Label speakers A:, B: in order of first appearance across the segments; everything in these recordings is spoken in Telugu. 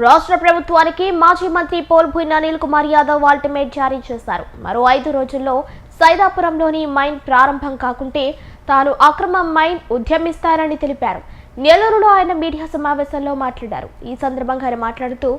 A: రాష్ట్ర ప్రభుత్వానికి మాజీ మంత్రి పోల్భూయిన అనిల్ కుమార్ యాదవ్ అల్టిమేట్ జారీ చేశారు. మరో 5 రోజుల్లో సైదాపురంలోని మైన్ ప్రారంభం కాకుంటే తాను అక్రమ మైన్ ఉద్యమిస్తారని తెలిపారు. నెల్లూరులో ఆయన మీడియా సమావేశంలో మాట్లాడారు. ఈ సందర్భంగా ఆయన మాట్లాడుతూ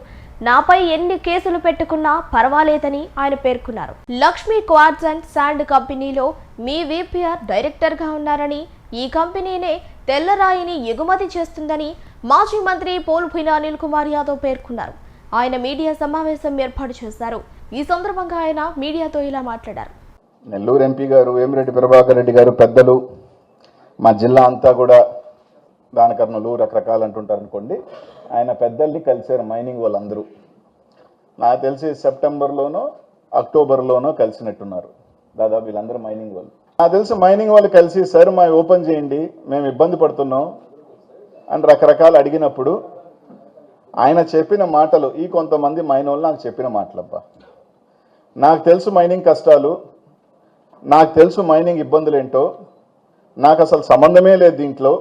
A: నాపై ఎన్ని కేసులు పెట్టుకున్నా పర్వాలేదని ఆయన పేర్కొన్నారు. లక్ష్మీ క్వార్ట్జ్ అండ్ శాండ్ కంపెనీలో మీ వీపీఆర్ డైరెక్టర్గా ఉన్నారని, ఈ కంపెనీనే తెల్లరాయిని ఎగుమతి చేస్తుందని మాజీ మంత్రి పోల్భూయిన అనిల్ కుమార్ యాదవ్ పేర్కొన్నారు. ఆయన మీడియా సమావేశం ఏర్పాటు చేశారు. ఈ సందర్భంగా ఆయన మీడియాతో ఇలా మాట్లాడారు.
B: నెల్లూరు ఎంపీ గారు వేమిరెడ్డి ప్రభాకర్ రెడ్డి గారు పెద్దలు, మా జిల్లా అంతా కూడా దానకర్ణులు రకరకాలు అంటుంటారు అనుకోండి. ఆయన పెద్దల్ని కలిశారు మైనింగ్ వాళ్ళందరూ. నాకు తెలిసి సెప్టెంబర్లోనో అక్టోబర్లోనో కలిసినట్టున్నారు దాదాపు వీళ్ళందరూ మైనింగ్ వాళ్ళు. నాకు తెలిసి మైనింగ్ వాళ్ళు కలిసి సార్ మా ఓపెన్ చేయండి, మేము ఇబ్బంది పడుతున్నాం అని రకరకాలు అడిగినప్పుడు ఆయన చెప్పిన మాటలు, ఈ కొంతమంది మైన్ వాళ్ళు నాకు చెప్పిన మాటలబ్బా, నాకు తెలుసు మైనింగ్ కష్టాలు, నాకు తెలుసు మైనింగ్ ఇబ్బందులు ఏంటో, నాకు అసలు సంబంధమే లేదు దీంట్లో,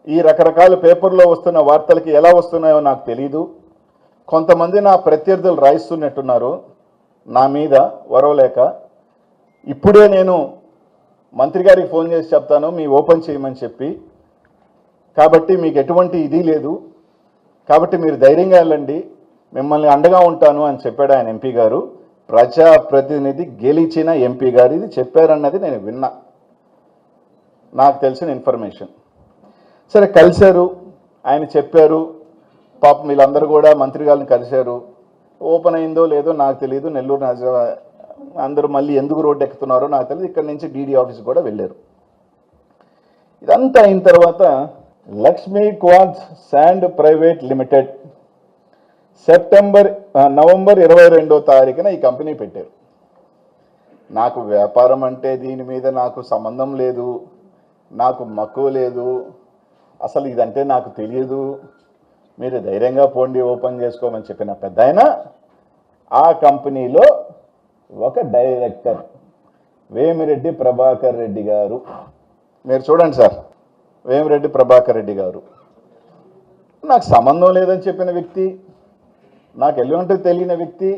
B: ఈ రకరకాల పేపర్లో వస్తున్న వార్తలకి ఎలా వస్తున్నాయో నాకు తెలీదు, కొంతమంది నా ప్రత్యర్థులు రాయిస్తున్నట్టున్నారు నా మీద వరవలేక, ఇప్పుడే నేను మంత్రి గారికి ఫోన్ చేసి చెప్తాను మీ ఓపెన్ చేయమని చెప్పి, కాబట్టి మీకు ఎటువంటి ఇది లేదు, కాబట్టి మీరు ధైర్యంగా వెళ్ళండి, మిమ్మల్ని అండగా ఉంటాను అని చెప్పాడు ఆయన ఎంపీ గారు. ప్రజాప్రతినిధి గెలిచిన ఎంపీ గారు ఇది చెప్పారన్నది నేను విన్నా, నాకు తెలిసిన ఇన్ఫర్మేషన్. సరే కలిశారు, ఆయన చెప్పారు, పాపం వీళ్ళందరూ కూడా మంత్రి గారిని కలిశారు. ఓపెన్ అయిందో లేదో నాకు తెలియదు. నెల్లూరు అందరూ మళ్ళీ ఎందుకు రోడ్డు ఎక్కుతున్నారో నాకు తెలియదు. ఇక్కడ నుంచి డీడీ ఆఫీస్ కూడా వెళ్ళారు. ఇదంతా అయిన తర్వాత Lakshmi quartz sand private limited November 22వ తారీఖున ఈ కంపెనీ పెట్టారు. నాకు వ్యాపారం అంటే దీని మీద నాకు సంబంధం లేదు, నాకు మక్కువ లేదు, అసలు ఇదంటే నాకు తెలియదు, మీరు ధైర్యంగా పోండి ఓపెన్ చేసుకోమని చెప్పిన పెద్ద ఆయన ఆ కంపెనీలో ఒక డైరెక్టర్ వేమిరెడ్డి ప్రభాకర్ రెడ్డి గారు. మీరు చూడండి సార్, వేమిరెడ్డి ప్రభాకర్ రెడ్డి గారు నాకు సంబంధం లేదని చెప్పిన వ్యక్తి, నాకు ఎలాంటి తెలియని వ్యక్తి,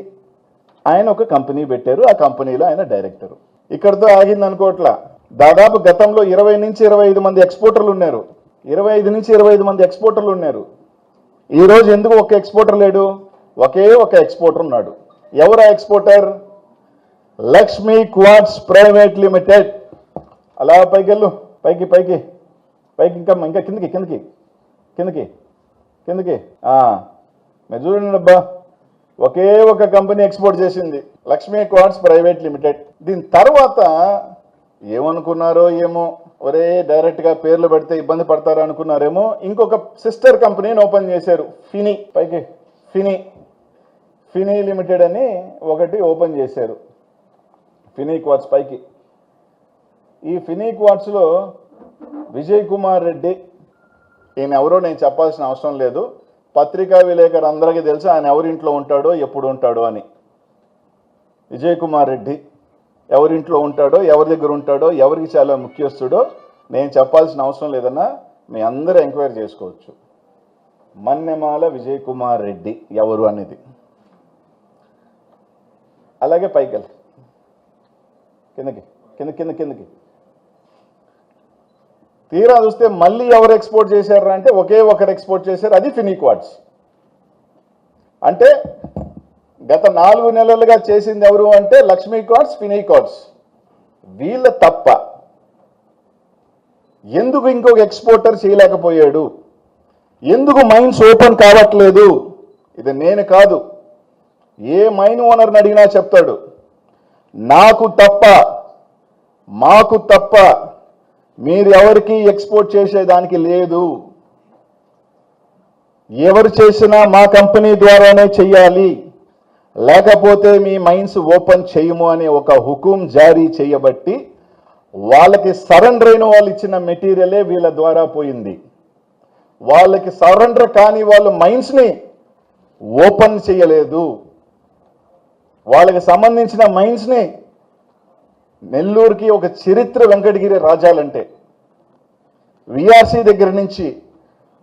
B: ఆయన ఒక కంపెనీ పెట్టారు. ఆ కంపెనీలో ఆయన డైరెక్టరు. ఇక్కడితో ఆగింది అనుకోవట్లా. దాదాపు గతంలో 20 నుంచి 25 మంది ఎక్స్పోర్టర్లు ఉన్నారు. 25 నుంచి 25 మంది ఎక్స్పోర్టర్లు ఉన్నారు. ఈరోజు ఎందుకు ఒక ఎక్స్పోర్టర్ లేడు? ఒకే ఒక ఎక్స్పోర్టర్ ఉన్నాడు. ఎవరు ఆ exporter? Lakshmi quartz private limited. అలా పైకి వెళ్ళు, పైకి పైకి పైకి, ఇంకా ఇంకా కిందకి కిందకి కిందకి కిందకి. మీరు చూడండి అబ్బా, ఒకే ఒక కంపెనీ ఎక్స్పోర్ట్ చేసింది, లక్ష్మీ క్వార్ట్జ్ ప్రైవేట్ లిమిటెడ్. దీని తర్వాత ఏమనుకున్నారో ఏమో, ఒరే డైరెక్ట్గా పేర్లు పెడితే ఇబ్బంది పడతారు అనుకున్నారేమో, ఇంకొక సిస్టర్ కంపెనీని ఓపెన్ చేశారు. ఫినీ, పైకి ఫినీ లిమిటెడ్ అని ఒకటి ఓపెన్ చేశారు. ఫినీ క్వార్ట్జ్ పైకి. ఈ ఫినీ క్వార్ట్జ్లో విజయ్ కుమార్ రెడ్డి, ఈయన ఎవరో నేను చెప్పాల్సిన అవసరం లేదు, పత్రికా విలేకరు అందరికీ తెలుసు ఆయన ఎవరింట్లో ఉంటాడో ఎప్పుడు ఉంటాడో అని. విజయ్ కుమార్ రెడ్డి ఎవరింట్లో ఉంటాడో, ఎవరి దగ్గర ఉంటాడో, ఎవరికి చాలా ముఖ్యస్తుడో నేను చెప్పాల్సిన అవసరం లేదన్నా, మీ అందరూ ఎంక్వైరీ చేసుకోవచ్చు. మన్నెమాల విజయ్ కుమార్ రెడ్డి ఎవరు అనేది. అలాగే పైకి వెళ్ళి కిందకి కింద కింద కిందకి తీరా చూస్తే మళ్ళీ ఎవరు ఎక్స్పోర్ట్ చేశారు అంటే ఒకే ఒకరు ఎక్స్పోర్ట్ చేశారు, అది ఫినీ క్వార్ట్జ్. అంటే గత 4 నెలలుగా చేసింది ఎవరు అంటే లక్ష్మీ క్వార్ట్జ్, ఫినీ క్వార్ట్జ్. వీళ్ళ తప్ప ఎందుకు ఇంకొక ఎక్స్పోర్టర్ చేయలేకపోయాడు? ఎందుకు మైన్స్ ఓపెన్ కావట్లేదు? ఇది నేను కాదు, ఏ మైన్ ఓనర్ని అడిగినా చెప్తాడు, నాకు తప్ప మాకు తప్ప మీరు ఎవరికి ఎక్స్పోర్ట్ చేసేదానికి లేదు, ఎవరు చేసినా మా కంపెనీ ద్వారానే చెయ్యాలి, లేకపోతే మీ మైన్స్ ఓపెన్ చేయము అనే ఒక హుకుం జారీ చేయబట్టి వాళ్ళకి సరెండర్ అయిన వాళ్ళు ఇచ్చిన మెటీరియలే వీళ్ళ ద్వారా పోయింది. వాళ్ళకి సరెండర్ కాని వాళ్ళు మైన్స్ని ఓపెన్ చేయలేదు. వాళ్ళకి సంబంధించిన మైన్స్ని, నెల్లూరుకి ఒక చరిత్ర వెంకటగిరి రాజాలంటే, విఆర్సీ దగ్గర నుంచి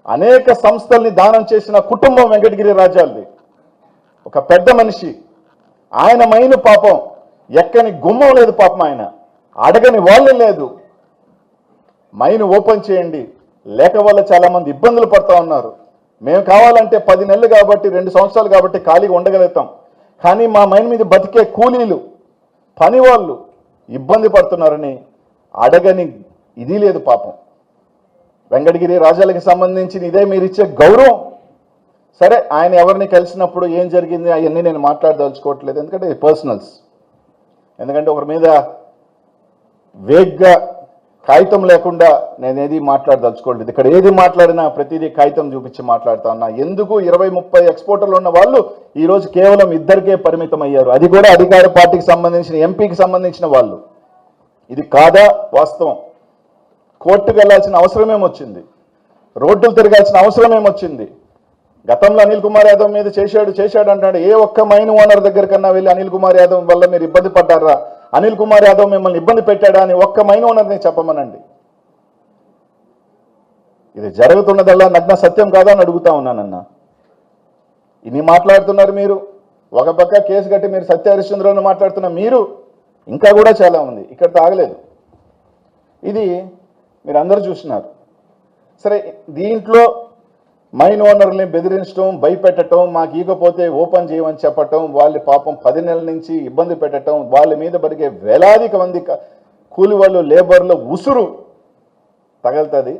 B: అనేక సంస్థల్ని దానం చేసిన కుటుంబం వెంకటగిరి రాజాలది. ఒక పెద్ద మనిషి, ఆయన మైను పాపం ఎక్కని గుమ్మం లేదు, పాపం ఆయన అడగని వాళ్ళు లేదు. మైను ఓపెన్ చేయండి, లేక వల్ల చాలామంది ఇబ్బందులు పడుతూ ఉన్నారు. మేము కావాలంటే 10 నెలలు కాబట్టి 2 సంవత్సరాలు కాబట్టి ఖాళీగా ఉండగలుగుతాం, కానీ మా మైన్ మీద బతికే కూలీలు పని వాళ్ళు ఇబ్బంది పడుతున్నారని అడగని ఇది లేదు పాపం. వెంకటగిరి రాజాలకి సంబంధించిన ఇదే మీరు ఇచ్చే గౌరవం. సరే, ఆయన ఎవరిని కలిసినప్పుడు ఏం జరిగింది అవన్నీ నేను మాట్లాడదలుచుకోవట్లేదు, ఎందుకంటే పర్సనల్స్. ఎందుకంటే ఒకరి మీద వేగ్గా కాగితం లేకుండా నేనేది మాట్లాడదలుచుకోవట్లేదు. ఇక్కడ ఏది మాట్లాడినా ప్రతిదీ కాగితం చూపించి మాట్లాడుతా ఉన్నా. ఎందుకు 20-30 ఎక్స్పోర్టర్లు ఉన్న వాళ్ళు ఈరోజు కేవలం 2కే పరిమితం అయ్యారు, అది కూడా అధికార పార్టీకి సంబంధించిన ఎంపీకి సంబంధించిన వాళ్ళు. ఇది కాదా వాస్తవం? కోర్టుకు వెళ్లాల్సిన అవసరం ఏమొచ్చింది? రోడ్డులు తిరగాల్సిన అవసరం ఏమొచ్చింది? గతంలో అనిల్ కుమార్ యాదవ్ మీద చేశాడు అంటాడు. ఏ ఒక్క మైన్ ఓనర్ దగ్గర కన్నా వెళ్ళి అనిల్ కుమార్ యాదవ్ వల్ల మీరు ఇబ్బంది పడ్డారా, అనిల్ కుమార్ యాదవ్ మిమ్మల్ని ఇబ్బంది పెట్టాడా అని ఒక్క మైన్ ఓనర్ని చెప్పమనండి. ఇది జరుగుతున్నదల్లా నగ్న సత్యం కాదా అని అడుగుతా ఉన్నానన్న. ఇన్ని మాట్లాడుతున్నారు మీరు. ఒక పక్క కేసు కట్టి మీరు సత్య హరిశ్చంద్రని మాట్లాడుతున్న మీరు, ఇంకా కూడా చాలా ఉంది, ఇక్కడ తాగలేదు. ఇది మీరు అందరూ చూస్తున్నారు. సరే, దీంట్లో మైన్ ఓనర్ని బెదిరించడం, భయపెట్టడం, మాకు ఈకపోతే ఓపెన్ చేయమని చెప్పటం, వాళ్ళు పాపం 10 నెలల నుంచి ఇబ్బంది పెట్టడం, వాళ్ళ మీద బతికే వేలాది మంది కూలి వాళ్ళు, లేబర్లు ఉసురు తగలుతుంది.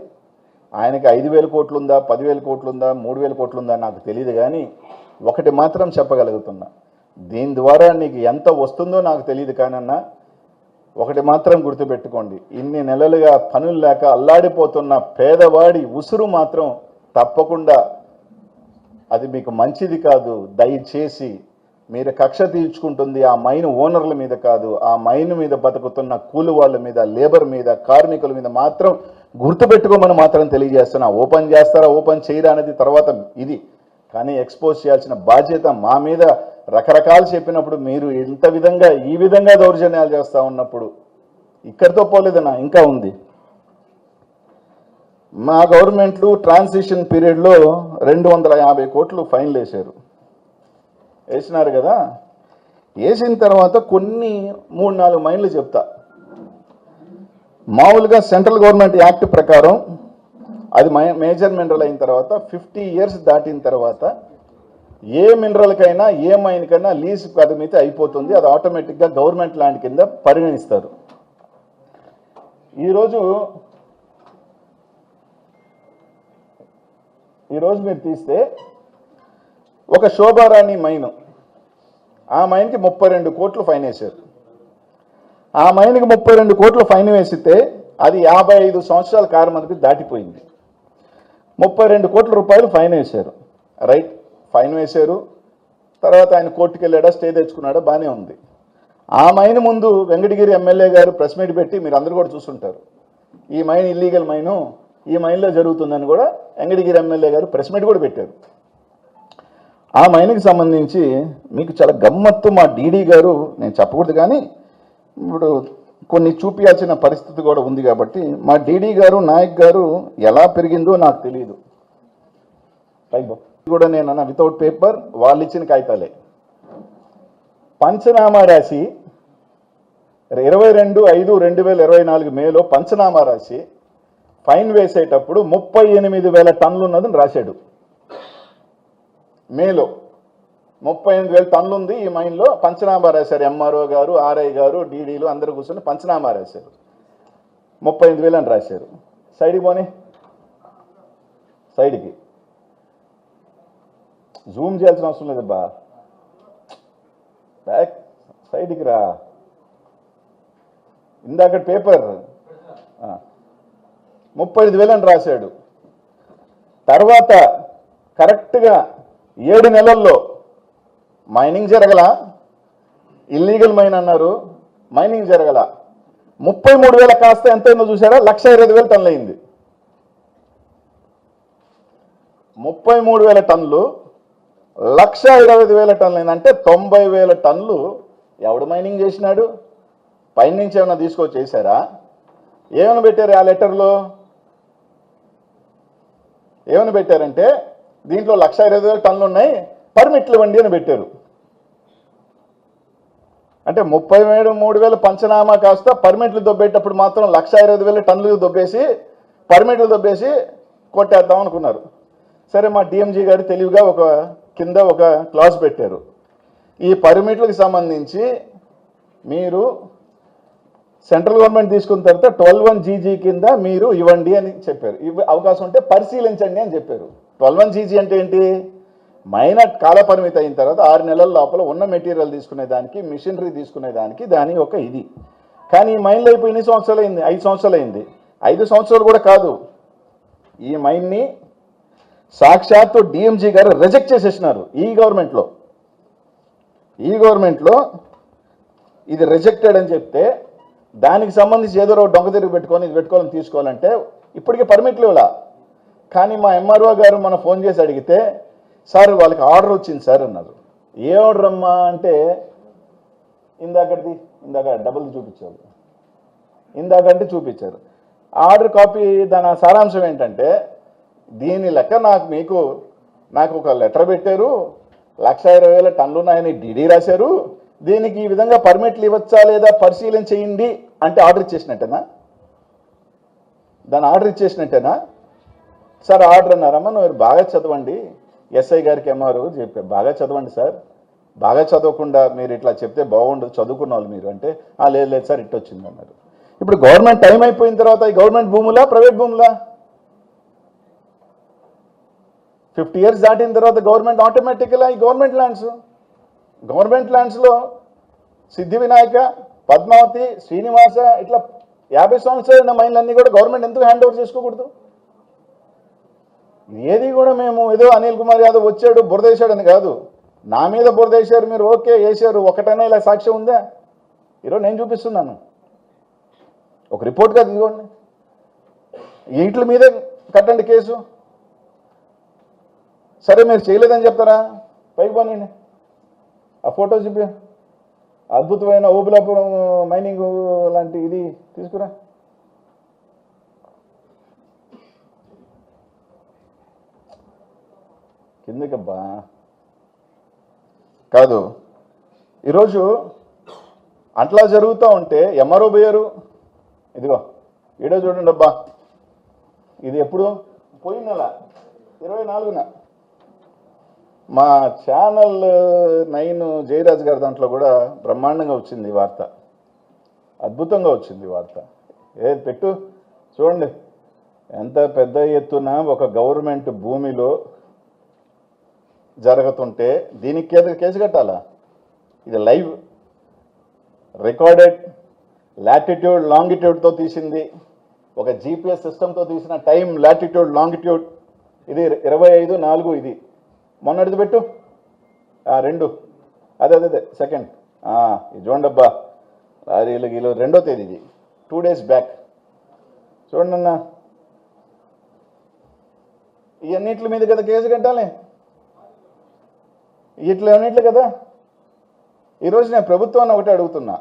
B: ఆయనకి 5,000 కోట్లు ఉందా, 10,000 కోట్లు ఉందా, 3,000 కోట్లు ఉందా నాకు తెలియదు, కానీ ఒకటి మాత్రం చెప్పగలుగుతున్నా, దీని ద్వారా నీకు ఎంత వస్తుందో నాకు తెలియదు, కానన్నా ఒకటి మాత్రం గుర్తుపెట్టుకోండి, ఇన్ని నెలలుగా పనులు లేక అల్లాడిపోతున్న పేదవాడి ఉసురు మాత్రం తప్పకుండా అది మీకు మంచిది కాదు. దయచేసి మీరు కక్ష తీర్చుకుంటుంది ఆ మైన్ ఓనర్ల మీద కాదు, ఆ మైన్ మీద బతుకుతున్న కూలి వాళ్ళ మీద, లేబర్ మీద, కార్మికుల మీద మాత్రం గుర్తుపెట్టుకోమని మాత్రం తెలియజేస్తున్నా. ఓపెన్ చేస్తారా ఓపెన్ చేయరా అనేది తర్వాత ఇది, కానీ ఎక్స్పోజ్ చేయాల్సిన బాధ్యత మా మీద. రకరకాలు చెప్పినప్పుడు మీరు ఇంత విధంగా ఈ విధంగా దౌర్జన్యాలు చేస్తూ ఉన్నప్పుడు ఇక్కడితో పోలేదన్నా, ఇంకా ఉంది. మా గవర్నమెంట్లు ట్రాన్సిషన్ పీరియడ్లో 250 కోట్లు ఫైన్లు వేసినారు కదా. వేసిన తర్వాత కొన్ని 3-4 మైన్లు చెప్తా. మామూలుగా సెంట్రల్ గవర్నమెంట్ యాక్ట్ ప్రకారం అది మేజర్ మినరల్ అయిన తర్వాత 50 ఇయర్స్ దాటిన తర్వాత ఏ మినరల్కైనా ఏ మైన్కైనా లీజ్ పరిమితి అయిపోతుంది, అది ఆటోమేటిక్గా గవర్నమెంట్ ల్యాండ్ కింద పరిగణిస్తారు. ఈరోజు మీరు తీస్తే ఒక శోభారాణి మైను, ఆ మైన్కి 32 కోట్లు ఫైన్ వేశారు. ఆ మైన్కి 32 కోట్లు ఫైన్ వేసితే అది 55 సంవత్సరాల కాలమనికి దాటిపోయింది. 32 కోట్ల రూపాయలు ఫైన్ వేశారు. రైట్, ఫైన్ వేశారు. తర్వాత ఆయన కోర్టుకు వెళ్ళాడా, స్టే తెచ్చుకున్నాడా, బాగానే ఉంది. ఆ మైన్ ముందు వెంకటగిరి ఎమ్మెల్యే గారు ప్రెస్ మీట్ పెట్టి, మీరు అందరూ కూడా చూస్తుంటారు, ఈ మైన్ ఇల్లీగల్ మైను, ఈ మైన్లో జరుగుతుందని కూడా వెంకటగిరి ఎమ్మెల్యే గారు ప్రెస్ మీట్ కూడా పెట్టారు. ఆ మైన్కి సంబంధించి మీకు చాలా గమ్మత్తు, మా డీడీ గారు, నేను చెప్పకూడదు కానీ ఇప్పుడు కొన్ని చూపించాల్సిన పరిస్థితి కూడా ఉంది కాబట్టి, మా డీడీ గారు, నాయక్ గారు ఎలా పెరిగిందో నాకు తెలియదు. కూడా నేను అన్న వితౌట్ పేపర్, వాళ్ళు ఇచ్చిన కాగితాలే. పంచనామా రాసి 22/5/2024 మేలో పంచనామా రాసి ఫైన్ వేసేటప్పుడు 38,000 టన్నులు ఉన్నదని రాశాడు. మేలో 38,000 టన్నులు ఉంది ఈ మైన్లో. పంచనామా రాశారు, ఎంఆర్ఓ గారు, ఆర్ఐ గారు, డీడీలు అందరూ కూర్చొని పంచనామా రాశారు. 38,000 అని రాశారు. సైడ్కి పోనీ, సైడ్కి జూమ్ చేయాల్సిన అవసరం లేదబ్బా, బ్యాక్ సైడ్కి రా. ఇందాక పేపర్ 35,000 అని రాశాడు. తర్వాత కరెక్ట్గా 7 నెలల్లో మైనింగ్ జరగల, ఇల్లీగల్ మైన్ అన్నారు, మైనింగ్ జరగల. 33,000 కాస్త ఎంతైందో చూసారా, 1,20,000 టన్నులు అయింది. 33,000 టన్నులు 1,20,000 టన్నులు అయింది. అంటే 90,000 టన్నులు ఎవడు మైనింగ్ చేసినాడు? పైనుంచి ఏమైనా తీసుకొచ్చి చేశారా? ఏమైనా పెట్టారు ఆ లెటర్లో? ఏమని పెట్టారంటే దీంట్లో 1,20,000 టన్నులు ఉన్నాయి, పర్మిట్లు ఇవ్వండి అని పెట్టారు. అంటే 33,000 పంచనామా కాస్త పర్మిట్లు దొబ్బేటప్పుడు మాత్రం 1,20,000 టన్నులు దొబ్బేసి పర్మిట్లు దొబ్బేసి కొట్టేద్దాం అనుకున్నారు. సరే, మా డిఎంజీ గారు తెలివిగా కింద ఒక క్లాజ్ పెట్టారు. ఈ పర్మిట్లకు సంబంధించి మీరు సెంట్రల్ గవర్నమెంట్ తీసుకున్న తర్వాత 12(1)GG కింద మీరు ఇవ్వండి అని చెప్పారు. అవకాశం ఉంటే పరిశీలించండి అని చెప్పారు. 12(1)GG అంటే ఏంటి? మైన్ కాలపరిమితి అయిన తర్వాత 6 నెలల లోపల ఉన్న మెటీరియల్ తీసుకునేదానికి, మిషనరీ తీసుకునేదానికి దాని ఒక ఇది. కానీ ఈ మైన్లో అయిపోయి ఎన్ని సంవత్సరాలు అయింది? 5 సంవత్సరాలు అయింది. 5 సంవత్సరాలు కూడా కాదు, ఈ మైన్ని సాక్షాత్తు డిఎంజీ గారు రిజెక్ట్ చేసేసినారు. ఈ గవర్నమెంట్లో ఇది రిజెక్టెడ్ అని చెప్తే దానికి సంబంధించి ఏదో డొంక తిరిగి పెట్టుకొని ఇది పెట్టుకోవాలని తీసుకోవాలంటే ఇప్పటికీ పర్మిట్లు ఇవ్వాల. కానీ మా ఎంఆర్ఓ గారు మన ఫోన్ చేసి అడిగితే, సార్ వాళ్ళకి ఆర్డర్ వచ్చింది సార్ అన్నారు. ఏ ఆర్డర్ అమ్మా అంటే ఇందాక డబ్బులు చూపించారు, ఇందాకంటే చూపించారు. ఆర్డర్ కాపీ దాని సారాంశం ఏంటంటే, దీని లెక్క నాకు ఒక లెటర్ పెట్టారు, 1,20,000 టన్నులు ఉన్నాయని డీడీ రాశారు, దీనికి ఈ విధంగా పర్మిట్లు ఇవ్వచ్చా లేదా పరిశీలన చేయండి అంటే ఆర్డర్ ఇచ్చేసినట్టేనా? దాని ఆర్డర్ ఇచ్చేసినట్టేనా? సార్ ఆర్డర్ అన్నారమ్మా, నువ్వు బాగా చదవండి, ఎస్ఐ గారికి ఎంఆర్ఓ చెప్పారు, బాగా చదవండి సార్, బాగా చదవకుండా మీరు ఇట్లా చెప్తే బాగుండదు, చదువుకున్న వాళ్ళు మీరు అంటే, లేదు సార్ ఇట్టు వచ్చింది అన్నారు. ఇప్పుడు గవర్నమెంట్ టైం అయిపోయిన తర్వాత ఈ గవర్నమెంట్ భూములా ప్రైవేట్ భూములా? 50 years దాటిన తర్వాత గవర్నమెంట్ ఆటోమేటిక్గా ఈ గవర్నమెంట్ ల్యాండ్స్లో సిద్ధి వినాయక, పద్మావతి, శ్రీనివాస ఇట్లా 50 సంవత్సరాల మైన్లన్నీ కూడా గవర్నమెంట్ ఎందుకు హ్యాండ్ ఓవర్ చేసుకోకూడదు? ఏది కూడా మేము ఏదో అనిల్ కుమార్ యాదవ్ వచ్చాడు బురదేశాడని కాదు, నా మీద బురదేశారు మీరు, ఓకే వేసారు, ఒకటైనా ఇలా సాక్ష్యం ఉందా? ఈరోజు నేను చూపిస్తున్నాను, ఒక రిపోర్ట్గా తీసుకోండి, వీటి మీదే కట్టండి కేసు. సరే మీరు చేయలేదని చెప్తారా? పైకి పోనండి, ఆ ఫోటో చూపి, అద్భుతమైన ఓబులాపురం మైనింగ్ లాంటి ఇది తీసుకురా. కిందకబ్బా కాదు, ఈరోజు అట్లా జరుగుతూ ఉంటే ఎంఆర్ఓ పోయారు. ఇదిగో ఈడో చూడండి అబ్బా, ఇది ఎప్పుడు పోయిన నెల 24న మా ఛానల్ 9 జయరాజ్ గారి దాంట్లో కూడా బ్రహ్మాండంగా వచ్చింది వార్త, అద్భుతంగా వచ్చింది వార్త. ఏది పెట్టు చూడండి, ఎంత పెద్ద ఎత్తున ఒక గవర్నమెంట్ భూమిలో జరుగుతుంటే దీనికి కేసు కట్టాలా? ఇది లైవ్ రికార్డెడ్ లాటిట్యూడ్ లాంగిట్యూడ్తో తీసింది, ఒక జీపీఎస్ సిస్టంతో తీసిన టైం, లాటిట్యూడ్ లాంగిట్యూడ్. ఇది 25/4 ఇది మొన్నటిది పెట్టు, 2 అదే సెకండ్ ఇది చూడండి అబ్బా, వీళ్ళు 2వ తేదీ, ఇది 2 days బ్యాక్ చూడండి అన్న. ఇవన్నిటి మీద కదా కేసు కట్టాలి, ఇట్లన్నిట్లు కదా. ఈరోజు నేను ప్రభుత్వాన్ని ఒకటే అడుగుతున్నా,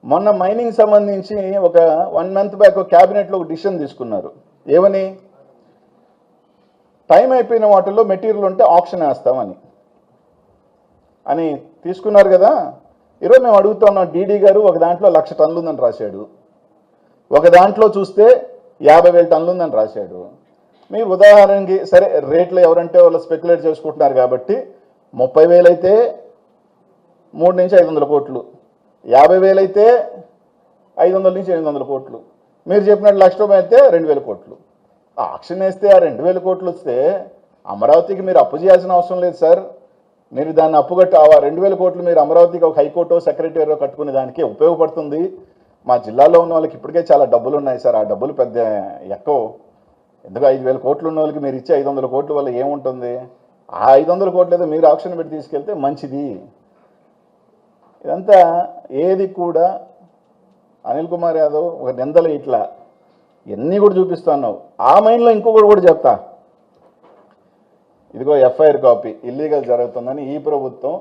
B: మొన్న మైనింగ్ సంబంధించి ఒక 1 month బ్యాక్ క్యాబినెట్లో ఒక డిసిషన్ తీసుకున్నారు. ఏమని? టైం అయిపోయిన వాటిల్లో మెటీరియల్ ఉంటే ఆప్షన్ వేస్తామని తీసుకున్నారు కదా. ఈరోజు మేము అడుగుతున్నాం, డీడీ గారు ఒక దాంట్లో 1,00,000 టన్నులు ఉందని రాశాడు, ఒక దాంట్లో చూస్తే 50,000 టన్నులు ఉందని రాశాడు. మీరు ఉదాహరణకి సరే రేట్లు ఎవరంటే వాళ్ళు స్పెక్యులేట్ చేసుకుంటున్నారు కాబట్టి 30,000 అయితే 3 నుంచి 500 కోట్లు, 50,000 అయితే 500 నుంచి 800 కోట్లు, మీరు చెప్పినట్టు 1,00,000 అయితే 2,000 కోట్లు. ఆక్షన్ వేస్తే ఆ 2,000 కోట్లు వస్తే అమరావతికి మీరు అప్పు చేయాల్సిన అవసరం లేదు సార్. మీరు దాన్ని అప్పుగట్టు ఆ 2,000 కోట్లు మీరు అమరావతికి ఒక హైకోర్టు సెక్రటరీ కట్టుకునే దానికి ఉపయోగపడుతుంది. మా జిల్లాలో ఉన్న వాళ్ళకి ఇప్పటికే చాలా డబ్బులు ఉన్నాయి సార్, ఆ డబ్బులు పెద్ద ఎక్కువ. ఎందుకు 5,000 కోట్లు ఉన్న వాళ్ళకి మీరు ఇచ్చే 500 కోట్ల వల్ల ఏముంటుంది? ఆ 500 కోట్లు ఏదో మీరు ఆప్షన్ పెట్టి తీసుకెళ్తే మంచిది. ఇదంతా ఏది కూడా అనిల్ కుమార్ యాదవ్ ఒక నిందలు ఇట్లా ఎన్ని కూడా చూపిస్తున్నావు. ఆ మైండ్లో ఇంకొకటి కూడా చెప్తా, ఇదిగో ఎఫ్ఐఆర్ కాపీ ఇల్లీగల్ జరుగుతుందని ఈ ప్రభుత్వం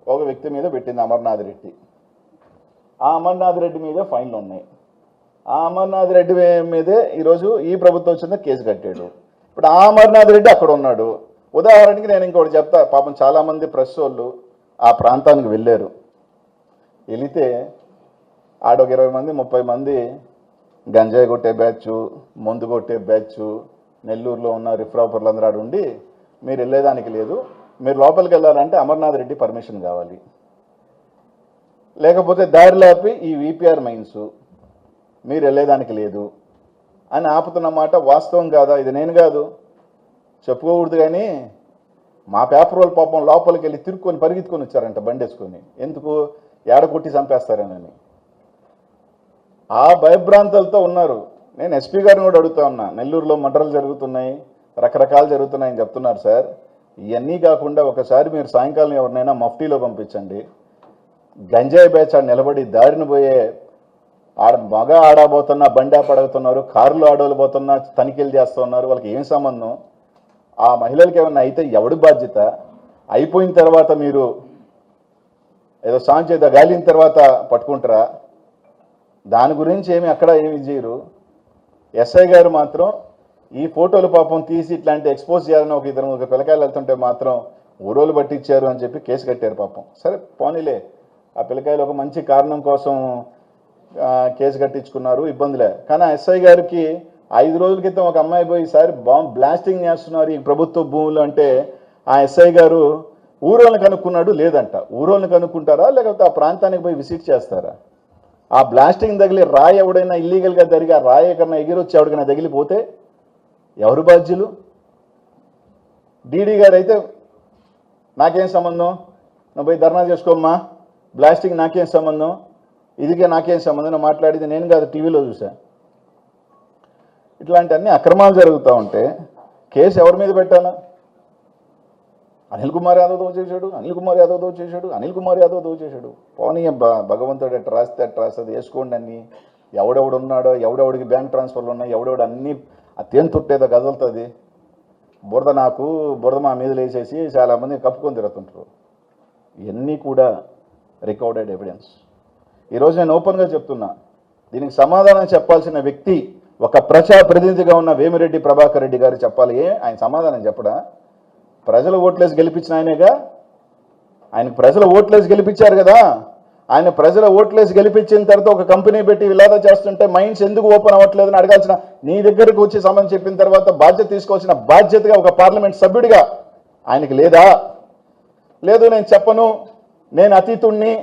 B: ఒక వ్యక్తి మీద పెట్టింది, అమర్నాథ్ రెడ్డి. ఆ అమర్నాథ్ రెడ్డి మీద ఫైన్లు ఉన్నాయి. ఆ అమర్నాథ్ రెడ్డి మీదే ఈరోజు ఈ ప్రభుత్వం వచ్చిందో కేసు కట్టాడు. ఇప్పుడు ఆ అమర్నాథ్ రెడ్డి అక్కడ ఉన్నాడు. ఉదాహరణకి నేను ఇంకోటి చెప్తా, పాపం చాలామంది ప్రెస్ వాళ్ళు ఆ ప్రాంతానికి వెళ్ళారు. వెళితే ఆడొక 20 మంది 30 మంది గంజాయి కొట్టే బ్యాచ్, మందు కొట్టే బ్యాచ్, నెల్లూరులో ఉన్న రిఫ్రాపర్లు అందరూ ఆడు ఉండి, మీరు వెళ్ళేదానికి లేదు, మీరు లోపలికి వెళ్ళాలంటే అమర్నాథ్ రెడ్డి పర్మిషన్ కావాలి, లేకపోతే దారిలాపి ఈ విపిఆర్ మైన్స్ మీరు వెళ్ళేదానికి లేదు అని ఆపుతున్నమాట వాస్తవం కాదా? ఇది నేను కాదు చెప్పుకోకూడదు, కానీ మా పేపర్ వాళ్ళు పాపం లోపలికి వెళ్ళి తిరుక్కొని పరిగెత్తుకొని వచ్చారంట బండేసుకొని. ఎందుకు? ఏడ కొట్టి చంపేస్తారనని. ఆ భయభ్రాంతాలతో ఉన్నారు. నేను ఎస్పీ గారిని కూడా అడుగుతా ఉన్నా, నెల్లూరులో మర్డర్లు జరుగుతున్నాయి, రకరకాలు జరుగుతున్నాయని చెప్తున్నారు సార్. ఇవన్నీ కాకుండా ఒకసారి మీరు సాయంకాలం ఎవరినైనా మఫ్టీలో పంపించండి, గంజాయి బ్యాచ్ ఆడ నిలబడి దారిని పోయే మగ ఆడబోతున్నా బండి ఆపడుతున్నారు, కారులో ఆడోలు పోతున్నా తనిఖీలు చేస్తున్నారు. వాళ్ళకి ఏం సంబంధం? ఆ మహిళలకి ఏమన్నా అయితే ఎవడి బాధ్యత? అయిపోయిన తర్వాత మీరు ఏదో సాంగ్ చేద్దా గాలిన తర్వాత పట్టుకుంటారా? దాని గురించి అక్కడ ఏమి చేయరు. ఎస్ఐ గారు మాత్రం ఈ ఫోటోలు పాపం తీసి ఇట్లాంటి ఎక్స్పోజ్ చేయాలని ఒక పిల్లకాయలు వెళ్తుంటే మాత్రం ఊరోలు పట్టించారు అని చెప్పి కేసు కట్టారు పాపం. సరే పోనీలే, ఆ పిల్లకాయలు ఒక మంచి కారణం కోసం కేసు కట్టించుకున్నారు, ఇబ్బందిలే. కానీ ఆ ఎస్ఐ గారికి 5 రోజుల క్రితం ఒక అమ్మాయి పోయి ఈసారి బాంబ్ బ్లాస్టింగ్ చేస్తున్నారు ఈ ప్రభుత్వ భూములు అంటే ఆ ఎస్ఐ గారు ఊరోళ్ళని కనుక్కున్నాడు లేదంట. ఊరోళ్ళని కనుక్కుంటారా లేకపోతే ఆ ప్రాంతానికి పోయి విజిట్ చేస్తారా? ఆ బ్లాస్టింగ్ తగిలి రాయి ఎవడైనా ఇల్లీగల్గా జరిగి ఆ రాయి కన్నా ఎగిరొచ్చి ఎవడికైనా తగిలిపోతే ఎవరు బాధ్యులు? డీడీ గారు అయితే నాకేం సంబంధం, నువ్వు పోయి ధర్నా చేసుకోమ్మా, బ్లాస్టింగ్ నాకేం సంబంధం, ఇదిగే నాకేం సంబంధం మాట్లాడేది నేను కాదు, టీవీలో చూసా. ఇట్లాంటి అన్ని అక్రమాలు జరుగుతూ ఉంటే కేసు ఎవరి మీద పెట్టాలా? అనిల్ కుమార్ యాదవ్ చేశాడు, అనిల్ కుమార్ యాదవ్ చేశాడు. పోనీ భగవంతుడు ఎట్లా రాస్తే అట్లా రాస్తుంది, వేసుకోండి అన్ని. ఎవడెవడున్నాడో, ఎవడెవడికి బ్యాంక్ ట్రాన్స్ఫర్లు ఉన్నాయి, ఎవడెవడు అన్ని తేను తుట్టేదో కదులుతుంది. బురద మా మీద వేసేసి చాలామంది కప్పుకొని తిరుగుతుంటారు. ఇవన్నీ కూడా రికార్డెడ్ ఎవిడెన్స్. ఈరోజు నేను ఓపెన్గా చెప్తున్నా, దీనికి సమాధానం చెప్పాల్సిన వ్యక్తి ఒక ప్రజాప్రతినిధిగా ఉన్న వేమిరెడ్డి ప్రభాకర్ రెడ్డి గారు చెప్పాలి. ఆయన సమాధానం చెప్పడా? ప్రజలు ఓట్లేసి గెలిపించిన ఆయనేగా, ఆయనకు ప్రజలు ఓట్లేసి గెలిపించారు కదా. ఆయన ప్రజల ఓట్లేసి గెలిపించిన తర్వాత ఒక కంపెనీ పెట్టి విలాదా చేస్తుంటే మైన్స్ ఎందుకు ఓపెన్ అవ్వట్లేదని అడగాల్సిన, నీ దగ్గరకు వచ్చి సంబంధం చెప్పిన తర్వాత బాధ్యత తీసుకోవాల్సిన బాధ్యతగా ఒక పార్లమెంట్ సభ్యుడిగా ఆయనకి లేదా? లేదు నేను చెప్పను, నేను అతీతుణ్ణి,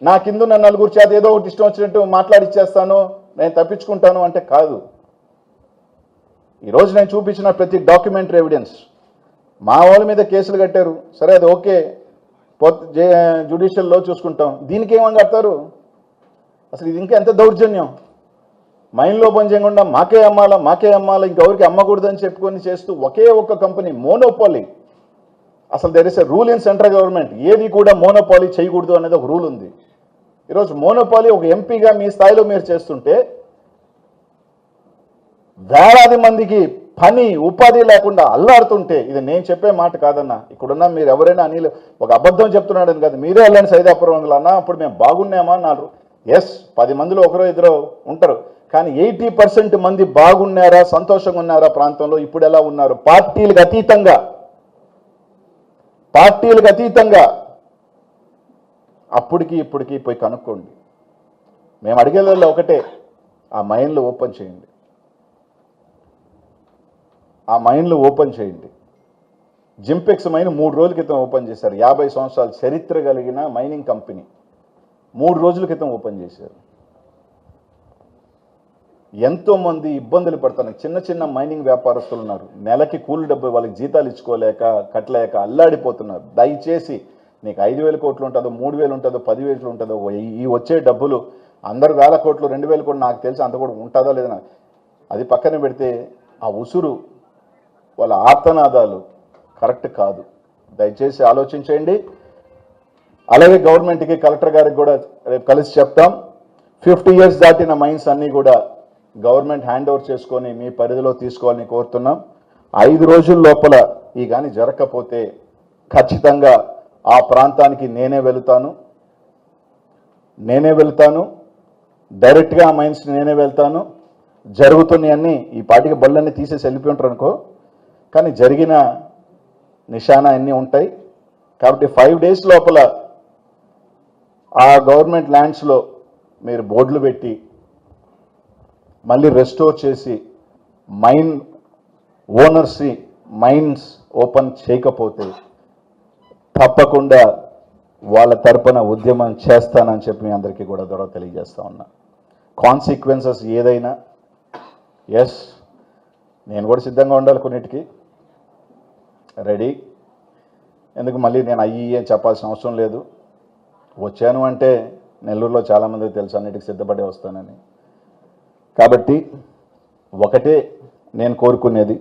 B: నా కిందున్న నలుగురు చేత ఏదో ఒకటి ఇష్టం వచ్చినట్టు మాట్లాడిచ్చేస్తాను, నేను తప్పించుకుంటాను అంటే కాదు. ఈరోజు నేను చూపించిన ప్రతి డాక్యుమెంటరీ ఎవిడెన్స్. మా వాళ్ళ మీద కేసులు కట్టారు, సరే అది ఓకే, జ్యుడిషియల్లో చూసుకుంటాం. దీనికి ఏమని కడతారు? అసలు ఇది ఇంకా ఎంత దౌర్జన్యం! మైండ్లో పని చేయకుండా మాకే అమ్మాలా ఇంకెవరికి అమ్మకూడదని చెప్పుకొని చేస్తూ ఒకే ఒక్క కంపెనీ మోనోపాలీ. అసలు there is a rule in central government, ఏది కూడా మోనోపాలీ చేయకూడదు అనేది ఒక రూల్ ఉంది. ఈరోజు మోనోపాలీ ఒక ఎంపీగా మీ స్థాయిలో మీరు చేస్తుంటే వేలాది మందికి పని ఉపాధి లేకుండా అల్లాడుతుంటే, ఇది నేను చెప్పే మాట కాదన్నా. ఇక్కడున్న మీరు ఎవరైనా అనిల్ ఒక అబద్ధం చెప్తున్నాడని కాదు, మీరే వెళ్ళండి సైదాపురం అన్నా, అప్పుడు మేము బాగున్నామా అన్నారు. ఎస్, 10 మందిలో ఒకరో ఇద్దరు ఉంటారు, కానీ 80% మంది బాగున్నారా, సంతోషంగా ఉన్నారా ప్రాంతంలో? ఇప్పుడు ఎలా ఉన్నారు? పార్టీలకు అతీతంగా అప్పటికి ఇప్పటికీ పోయి కనుక్కోండి. మేము అడిగేది ఒకటే, ఆ మైన్లు ఓపెన్ చేయండి, జింపెక్స్ మైన్ 3 రోజుల క్రితం ఓపెన్ చేశారు. 50 సంవత్సరాల చరిత్ర కలిగిన మైనింగ్ కంపెనీ 3 రోజుల క్రితం ఓపెన్ చేశారు. ఎంతోమంది ఇబ్బందులు పడుతున్నారు. చిన్న మైనింగ్ వ్యాపారస్తులు ఉన్నారు, నెలకి కూలి డబ్బు వాళ్ళకి జీతాలు ఇచ్చుకోలేక కట్టలేక అల్లాడిపోతున్నారు. దయచేసి నీకు 5,000 కోట్లు ఉంటుందో, 3,000 ఉంటుందో, 10,000 ఉంటుందో, ఈ వచ్చే డబ్బులు అందరు 1,000 కోట్లు 2,000 కోట్లు నాకు తెలిసి అంత కూడా ఉంటుందో లేదో అది పక్కన పెడితే, ఆ ఉసురు వాళ్ళ ఆర్తనాదాలు కరెక్ట్ కాదు. దయచేసి ఆలోచించండి. అలాగే గవర్నమెంట్కి, కలెక్టర్ గారికి కూడా రేపు కలిసి చెప్తాం, 50 years దాటిన మైన్స్ అన్నీ కూడా గవర్నమెంట్ హ్యాండ్ ఓవర్ చేసుకొని మీ పరిధిలో తీసుకోవాలని కోరుతున్నాం. 5 రోజుల లోపల ఈ కానీ జరగకపోతే ఖచ్చితంగా ఆ ప్రాంతానికి నేనే వెళ్తాను, డైరెక్ట్గా ఆ మైన్స్ నేనే వెళ్తాను. జరుగుతున్నాయన్నీ ఈ పాటికి బళ్ళన్నీ తీసేసి వెళ్ళిపోయి ఉంటారు అనుకో, కానీ జరిగిన నిశానా అన్నీ ఉంటాయి. కాబట్టి 5 days లోపల ఆ గవర్నమెంట్ ల్యాండ్స్లో మీరు బోర్డులు పెట్టి మళ్ళీ రెస్టోర్ చేసి మైన్ ఓనర్స్ని మైన్స్ ఓపెన్ చేయకపోతే తప్పకుండా వాళ్ళ తరపున ఉద్యమం చేస్తానని చెప్పి మీ అందరికీ కూడా ద్వారా తెలియజేస్తా ఉన్నా. కాన్సిక్వెన్సెస్ ఏదైనా ఎస్ నేను కూడా సిద్ధంగా ఉండాలి, కొన్నిటికి రెడీ. ఎందుకు మళ్ళీ నేను అయ్యి అని చెప్పాల్సిన అవసరం లేదు. వచ్చాను అంటే నెల్లూరులో చాలామందికి తెలుసు అన్నిటికి సిద్ధపడే వస్తానని. కాబట్టి ఒకటే నేను కోరుకునేది,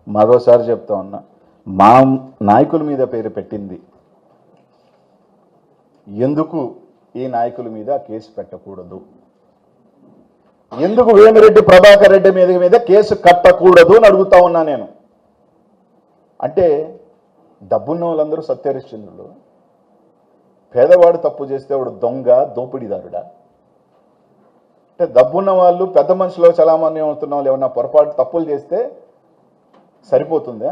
B: మరోసారి చెప్తా ఉన్నా, మా నాయకుల మీద పేరు పెట్టింది ఎందుకు ఈ నాయకుల మీద కేసు పెట్టకూడదు, ఎందుకు వేమిరెడ్డి ప్రభాకర్ రెడ్డి మీద కేసు కట్టకూడదు అని అడుగుతా ఉన్నా నేను. అంటే డబ్బున్న వాళ్ళందరూ సత్యహరిశ్చంద్రులు, పేదవాడు తప్పు చేస్తే వాడు దొంగ దోపిడీదారుడా? అంటే డబ్బున్న వాళ్ళు పెద్ద మనుషులు చలామణి అవుతున్న వాళ్ళు ఏమన్నా పొరపాటు తప్పులు చేస్తే సరిపోతుందా?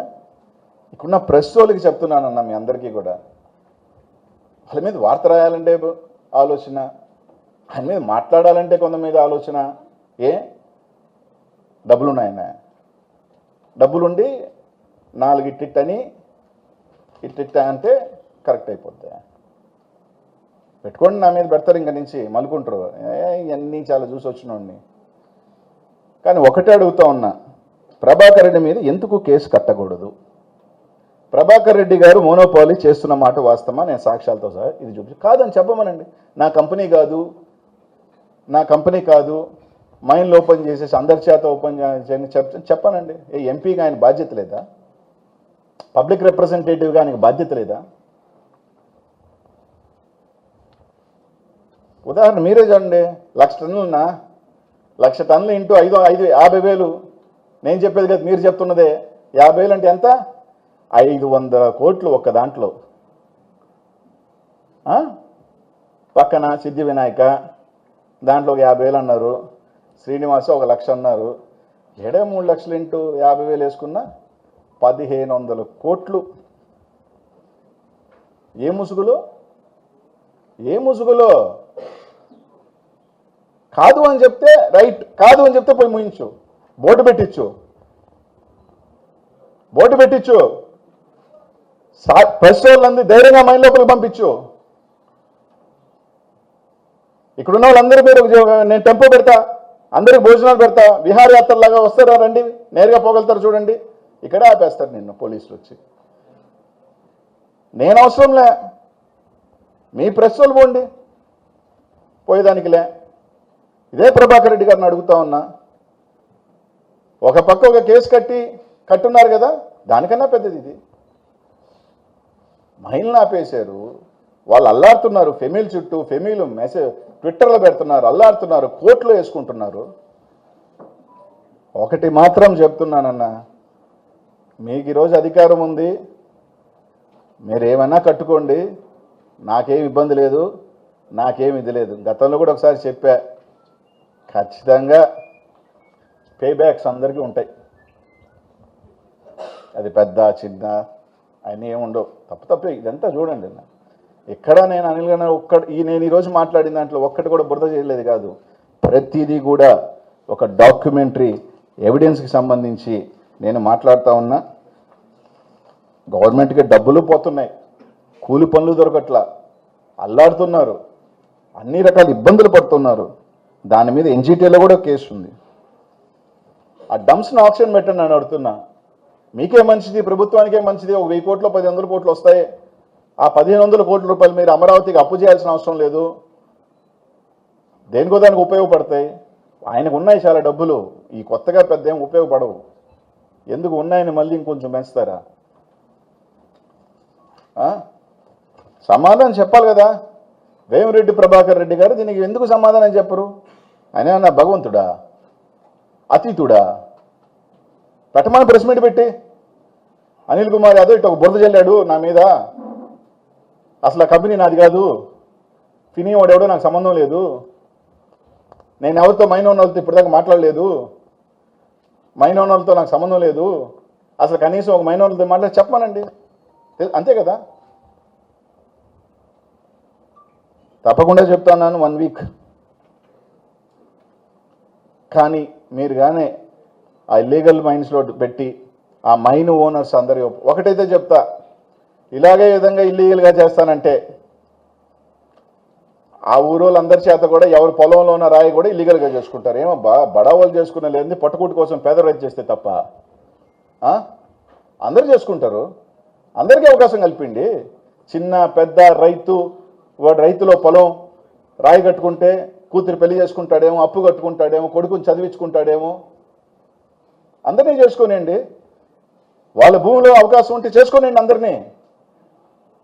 B: ఇక్కడున్న ప్రెస్ వాళ్ళకి చెప్తున్నానన్నా మీ అందరికీ కూడా, వాళ్ళ మీద వార్త రాయాలంటే ఆలోచన, ఆయన మీద మాట్లాడాలంటే కొంత మీద ఆలోచన. ఏ డబ్బులున్నాయన, డబ్బులుండి 4 ఇట్టిట్టని ఇట్టిట్ట అంటే కరెక్ట్ అయిపోద్ది. పెట్టుకోండి, నా మీద పెడతారు ఇంక నుంచి మలుకుంటారు. ఇవన్నీ చాలా చూసి వచ్చినోడిని. కానీ ఒకటే అడుగుతా ఉన్నా, ప్రభాకర్ రెడ్డి మీద ఎందుకు కేసు కట్టకూడదు? ప్రభాకర్ రెడ్డి గారు మోనోపాలీ చేస్తున్న మాట వాస్తవమా? నేను సాక్ష్యాలతో సహా ఇది చూపించి కాదని చెప్పమనండి. నా కంపెనీ కాదు, మైన్లు ఓపెన్ చేసేసి అందరి చేత ఓపెన్ చెప్పానండి. ఎంపీగా ఆయన బాధ్యత లేదా? పబ్లిక్ రిప్రజెంటేటివ్గా ఆయనకు బాధ్యత లేదా? ఉదాహరణ మీరే చూడండి, 1,00,000 టన్నులున్నా 1,00,000 టన్నులు ఇంటూ 50,000. నేను చెప్పేది కదా, మీరు చెప్తున్నదే. 50,000 అంటే ఎంత? 500 కోట్లు ఒక్క దాంట్లో. పక్కన సిద్ధి వినాయక దాంట్లో ఒక 50,000 అన్నారు, శ్రీనివాస 1,00,000 అన్నారు. 3 లక్షలు ఇంటూ 50,000 వేసుకున్నా 1,500 కోట్లు. ఏ ముసుగులో కాదు అని చెప్తే రైట్, కాదు అని చెప్తే పోయి ముయించు, బోర్డు పెట్టించు, ప్రెస్ వాళ్ళందరూ ధైర్యంగా మైండ్ లోపలికి పంపించు. ఇక్కడున్న వాళ్ళందరూ మీరు నేను టెంపో పెడతా, అందరికి భోజనాలు పెడతా, విహారయాత్రలాగా వస్తారా రండి, నేరుగా పోగలుగుతారు చూడండి. ఇక్కడే ఆపేస్తారు నిన్ను పోలీసులు వచ్చి. నేను అవసరంలే, మీ ప్రెస్ వాళ్ళు పోండి, పోయేదానికిలే. ఇదే ప్రభాకర్ రెడ్డి గారిని అడుగుతా ఉన్నా, ఒక పక్క ఒక కేసు కట్టున్నారు కదా, దానికన్నా పెద్దది ఇది. మహిళలను ఆపేశారు, వాళ్ళు అల్లాడుతున్నారు, ఫెమిల్ చుట్టూ ఫెమిల్ మెసేజ్ ట్విట్టర్లో పెడుతున్నారు, అల్లాడుతున్నారు, కోర్టులో వేసుకుంటున్నారు. ఒకటి మాత్రం చెప్తున్నానన్నా, మీకు ఈరోజు అధికారం ఉంది, మీరు ఏమైనా కట్టుకోండి, నాకేం ఇబ్బంది లేదు, నాకేం ఇది లేదు. గతంలో కూడా ఒకసారి చెప్పా, ఖచ్చితంగా పేబ్యాక్స్ అందరికీ ఉంటాయి. అది పెద్ద చిన్న అన్నీ ఏముండవు, తప్పే. ఇదంతా చూడండి, ఎక్కడ నేను అనిల్ గారు నేను ఈరోజు మాట్లాడిన దాంట్లో ఒక్కటి కూడా బురద చేయలేదు కాదు. ప్రతిదీ కూడా ఒక డాక్యుమెంటరీ ఎవిడెన్స్కి సంబంధించి నేను మాట్లాడుతూ ఉన్నా. గవర్నమెంట్కి డబ్బులు పోతున్నాయి, కూలి పనులు దొరకట్లా, అల్లాడుతున్నారు, అన్ని రకాల ఇబ్బందులు పడుతున్నారు. దాని మీద ఎన్జిటీలో కూడా కేసు ఉంది. ఆ డంప్స్ని ఆప్షన్ పెట్టండి అని అడుగుతున్నా. మీకే మంచిది, ప్రభుత్వానికే మంచిది. ఒక 1000 కోట్లు 1,500 కోట్లు వస్తాయి. ఆ 1,500 కోట్ల రూపాయలు మీరు అమరావతికి అప్పు చేయాల్సిన అవసరం లేదు, దేనికో దానికి ఉపయోగపడతాయి. ఆయనకు ఉన్నాయి చాలా డబ్బులు, ఈ కొత్తగా పెద్ద ఏం ఉపయోగపడవు. ఎందుకు ఉన్నాయని మళ్ళీ ఇంకొంచెం పెంచుతారా? సమాధానం చెప్పాలి కదా. వేమిరెడ్డి ప్రభాకర్ రెడ్డి గారు దీనికి ఎందుకు సమాధానం చెప్పరు? ఆయన నా భగవంతుడా, అతీతుడా? పెట్టమని ప్రెస్ మీట్ పెట్టి అనిల్ కుమార్ యాదవ్ ఇటు ఒక బురద చల్లాడు నా మీద, అసలు ఆ కంపెనీ నాది కాదు, తినేవాడు ఎవడో నాకు సంబంధం లేదు, నేను ఎవరితో మైనోన్ వాళ్ళతో ఇప్పటిదాకా మాట్లాడలేదు, మైనోన్ వాళ్ళతో నాకు సంబంధం లేదు, అసలు కనీసం ఒక మైనారిటీతో మాట్లాడి చెప్పమనండి, అంతే కదా. తప్పకుండా చెప్తాను 1 వీక్. కానీ మీరు కానీ ఆ ఇల్లీగల్ మైన్స్లో పెట్టి ఆ మైన్ ఓనర్స్ అందరి ఒకటైతే చెప్తా, ఇలాగే విధంగా ఇల్లీగల్గా చేస్తానంటే ఆ ఊరోళ్ళందరి చేత కూడా ఎవరి పొలంలో ఉన్న రాయి కూడా ఇల్లీగల్గా చేసుకుంటారు. ఏమబ్బా బడావాళ్ళు చేసుకునే లేని పట్టుకూటి కోసం పేద రైతు చేస్తే తప్ప అందరూ చేసుకుంటారు. అందరికీ అవకాశం కల్పిండి. చిన్న పెద్ద రైతు, వాడు రైతులో పొలం రాయి కట్టుకుంటే కూతురు పెళ్లి చేసుకుంటాడేమో, అప్పు కట్టుకుంటాడేమో, కొడుకుని చదివించుకుంటాడేమో, అందరినీ చేసుకోనండి. వాళ్ళ భూమిలో అవకాశం ఉంటే చేసుకోనండి అందరినీ.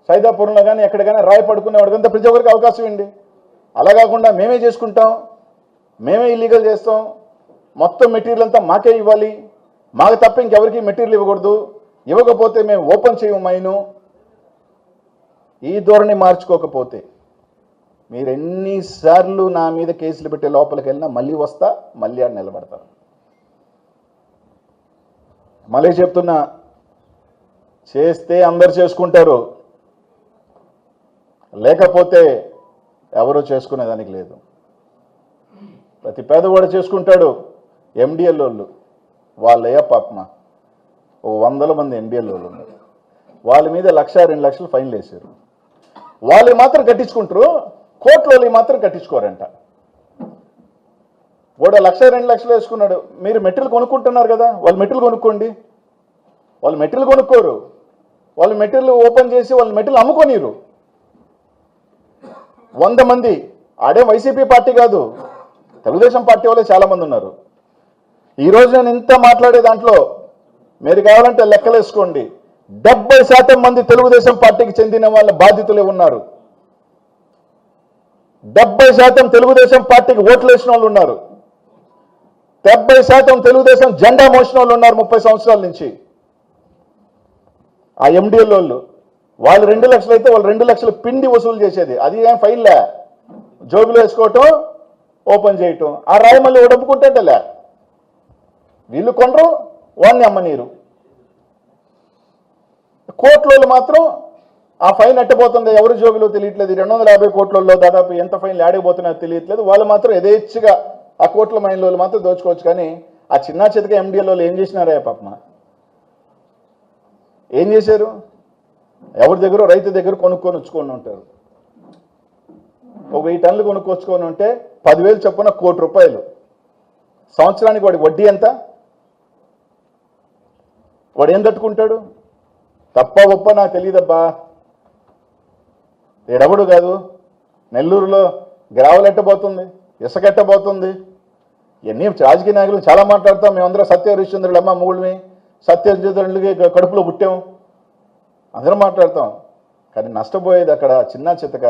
B: సైదాపురంలో కానీ ఎక్కడ కానీ రాయి పడుకునే వాడికంతా ప్రతి ఒక్కరికి అవకాశం ఇవ్వండి. అలా కాకుండా మేమే చేసుకుంటాం, మేమే ఇల్లీగల్ చేస్తాం, మొత్తం మెటీరియల్ అంతా మాకే ఇవ్వాలి, మాకు తప్ప ఇంకెవరికి మెటీరియల్ ఇవ్వకూడదు, ఇవ్వకపోతే మేము ఓపెన్ చేయము మైను, ఈ ధోరణి మార్చుకోకపోతే మీరు ఎన్నిసార్లు నా మీద కేసులు పెట్టే లోపలికి వెళ్ళినా మళ్ళీ వస్తా, మళ్ళీ ఆడ నిలబడతాను. మళ్ళీ చెప్తున్నా, చేస్తే అందరు చేసుకుంటారు, లేకపోతే ఎవరో చేసుకునేదానికి లేదు. ప్రతి పేదవాడు చేసుకుంటాడు. ఎండిఎల్ వాళ్ళు వాళ్ళయ్యా పాపమ 100 మంది ఎండిఎల్ వాళ్ళు ఉన్నారు. వాళ్ళ మీద 1,00,000 2 లక్షలు ఫైన్లు వేశారు. వాళ్ళు మాత్రం కట్టించుకుంటారు, కోర్టులో మాత్రం కట్టించుకోరంట. వాడు 1,00,000 2 లక్షలు వేసుకున్నాడు. మీరు మెటీరియల్ కొనుక్కుంటున్నారు కదా, వాళ్ళు మెటీరియల్ కొనుక్కోండి. వాళ్ళు మెటీరియల్ కొనుక్కోరు, వాళ్ళు మెటీరియల్ ఓపెన్ చేసి వాళ్ళు మెటీరియల్ అమ్ముకోనిరు. 100 మంది ఆడే వైసీపీ పార్టీ కాదు, తెలుగుదేశం పార్టీ వాళ్ళే చాలామంది ఉన్నారు. ఈరోజు నేను ఇంత మాట్లాడే దాంట్లో మీరు కావాలంటే లెక్కలేసుకోండి, 70% మంది తెలుగుదేశం పార్టీకి చెందిన వాళ్ళ బాధితులే ఉన్నారు. 70% తెలుగుదేశం పార్టీకి ఓట్లు వేసిన వాళ్ళు ఉన్నారు. 70% తెలుగుదేశం జెండా మోసిన వాళ్ళు ఉన్నారు 30 సంవత్సరాల నుంచి. ఆ ఎండిఎల్ వాళ్ళు 2 లక్షలు అయితే వాళ్ళు 2 లక్షలు పిండి వసూలు చేసేది. అది ఏం ఫైన్లే, జోబులో వేసుకోవటం, ఓపెన్ చేయటం. ఆ రాయి మళ్ళీ ఒడప్పుకుంటేలే, వీళ్ళు కొనరు, వాడిని అమ్మనీరు. కోట్లలో మాత్రం ఆ ఫైన్ ఎట్టబోతుంది ఎవరి జోబులో తెలియట్లేదు. 250 కోట్లలో దాదాపు ఎంత ఫైన్లు ఆడిపోతున్నాయో తెలియట్లేదు. వాళ్ళు మాత్రం యథేచ్ఛగా ఆ కోట్ల మైన్లో మాత్రం దోచుకోవచ్చు. కానీ ఆ చిన్న చితక ఎండిఎల్ వాళ్ళు ఏం చేసినారా పాపమ, ఏం చేశారు? ఎవరి దగ్గర రైతు దగ్గర కొనుక్కొని వచ్చుకొని ఉంటారు. ఒక 1000 టన్నులు కొనుక్కొచ్చుకొని ఉంటే 10,000 చొప్పున ₹1 కోటి. సంవత్సరానికి వాడి వడ్డీ ఎంత? వాడు ఏం తట్టుకుంటాడు? తప్ప ఒప్ప నాకు తెలియదబ్బా, ఏడవడు కాదు. నెల్లూరులో గ్రావెల్ ఎట్టబోతుంది, ఇసుక ఎట్టబోతుంది. ఇవన్నీ రాజకీయ నాయకులు చాలా మాట్లాడతాం. మేమందరం సత్య హరిశ్చంద్రుడు అమ్మ మూడుమి, సత్య హరిశ్చంద్రుడికి కడుపులో పుట్టాం, అందరం మాట్లాడతాం. కానీ నష్టపోయేది అక్కడ చిన్న చితక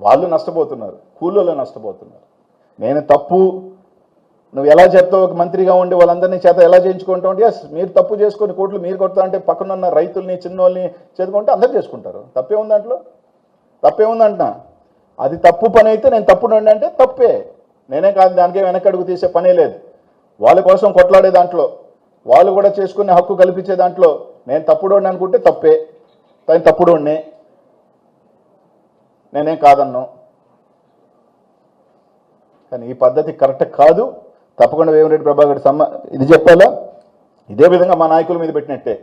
B: వాళ్ళు నష్టపోతున్నారు, కూలీలు నష్టపోతున్నారు. నేను తప్పు, నువ్వు ఎలా చెప్తావు? ఒక మంత్రిగా ఉండి వాళ్ళందరినీ చేత ఎలా చేయించుకుంటావు అంటే, ఎస్ మీరు తప్పు చేసుకొని కోట్లు మీరు కొడతా అంటే పక్కనున్న రైతుల్ని చిన్నోళ్ళని చేతుకుంటే అందరు చేసుకుంటారు. తప్పే ఉంది దాంట్లో, తప్పే ఉందంటున్నా. అది తప్పు పని అయితే నేను తప్పుడు అంటే తప్పే, నేనే కాదు, దానికే వెనకడుగు తీసే పనే లేదు. వాళ్ళ కోసం కొట్లాడే దాంట్లో, వాళ్ళు కూడా చేసుకునే హక్కు కల్పించే దాంట్లో నేను తప్పుడు అనుకుంటే తప్పే, కానీ తప్పుడు నేనేం కాదన్ను. కానీ ఈ పద్ధతి కరెక్ట్ కాదు. తప్పకుండా వేమిరెడ్డి ప్రభాకర్ ఇది చెప్పాలా. ఇదే విధంగా మా నాయకుల మీద పెట్టినట్టే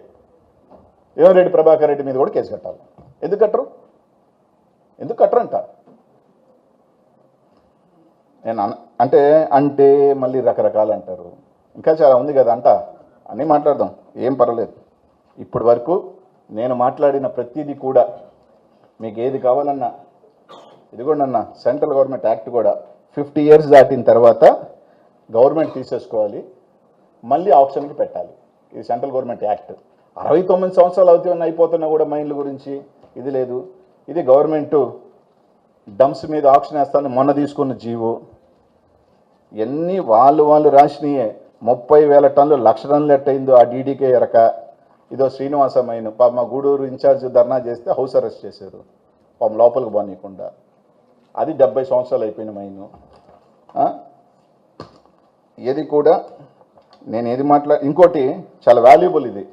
B: వేమిరెడ్డి ప్రభాకర్ రెడ్డి మీద కూడా కేసు కట్టాలి. ఎందుకు కట్టరు? ఎందుకు కట్టరంట? నేను అంటే మళ్ళీ రకరకాలు అంటారు. ఇంకా చాలా ఉంది కదా అంట, అన్నీ మాట్లాడదాం, ఏం పర్వాలేదు. ఇప్పటి వరకు నేను మాట్లాడిన ప్రతిదీ కూడా మీకు ఏది కావాలన్నా, ఇదిగోండి సెంట్రల్ గవర్నమెంట్ యాక్ట్ కూడా 50 ఇయర్స్ దాటిన తర్వాత గవర్నమెంట్ తీసేసుకోవాలి, మళ్ళీ ఆప్షన్కి పెట్టాలి. ఇది సెంట్రల్ గవర్నమెంట్ యాక్ట్. 69 సంవత్సరాలు అవుతాయని అయిపోతున్నా కూడా మైండ్ల గురించి ఇది లేదు. ఇది గవర్నమెంటు డంప్స్ మీద ఆప్షన్ వేస్తాను మొన్న తీసుకున్న జీవో. ఇవన్నీ వాళ్ళు రాసినయే. 30,000 టన్నులు 1,00,000 టన్నులు ఎట్టయిందో ఆ డీడీకే ఎరక. ఇదో శ్రీనివాస మైన్ పాప మా గూడూరు ఇన్ఛార్జ్ ధర్నా చేస్తే హౌస్ అరెస్ట్ చేశారు పాపం, లోపలికి పోనీయకుండా. అది 70 సంవత్సరాలు అయిపోయిన మైను. ఏది కూడా నేను ఏది ఇంకోటి చాలా వాల్యుబుల్ ఇది.